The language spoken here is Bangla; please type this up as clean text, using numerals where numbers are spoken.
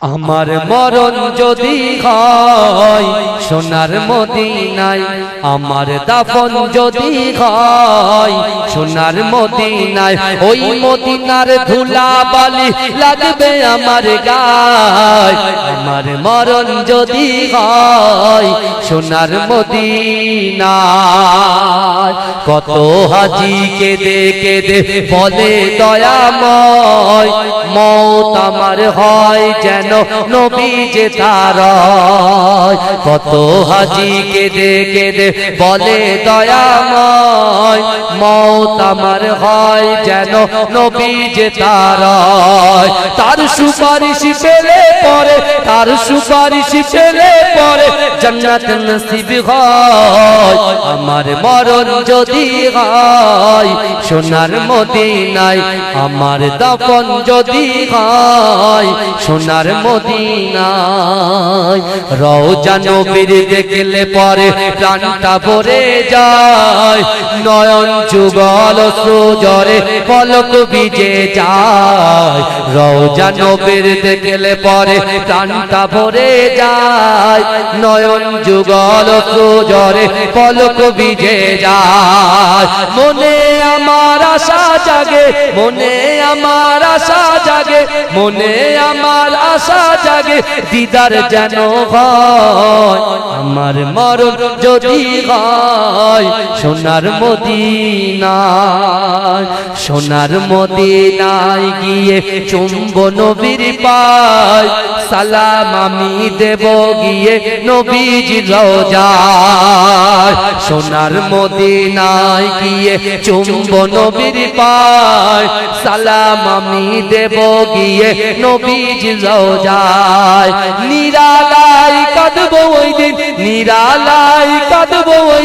আমার মরণ যদি হয় সোনার মদিনায়, আমার দাফন যদি হয় সোনার মদিনায়, ওই মদিনার ধুলা বালি লাগবে আমার গায়। আমার মরণ যদি হয় সোনার মদিনায়, কত হাজি কেঁদে কেঁদে বলে দয়াময়, মওত আমার হয় যেন নবী যে তার। কত হাজি কেঁদে কেঁদে বলে দয়াময়, মওত আমার হয় যেন নবী যে তার। তার সুপারিশ পেলে পরে, তার সুপারিশ পেলে পরে জান্নাত নসিব হয়। আমার মরণ যদি হয় সোনার মদিনায়, আমার দাফন যদি হয় সোনার মদিনায়। রওজা নবীর দেখলে পরে প্রাণটা ভরে যায়, নয়ন যুগল সুজরে পলক ভিজে যায়। রওজা নবীর দেখলে পরে প্রাণটা ভরে যায়, নয়ন যুগল সুজরে পলক ভিজে যায়। মনে আমার আশা জাগে, মনে আমার আশা জাগে, মনে আমার আশা জাগে, দিদার যেন হয়। আমার মরণ যদি হয় সোনার মদিনায়, সোনার মদিনায় গিয়ে চুম্ব নবীর পায়, সালাম আমি দেব গিয়ে নবীজির রওজায়। সোনার মদিনায় গিয়ে চুম্ব নবীর পায়, সালাম আমি দেব গিয়ে নবীজির রওজায়। নিরালাই কাঁদবো ওই দিন, নিরালাই কাঁদবো ওই দিন।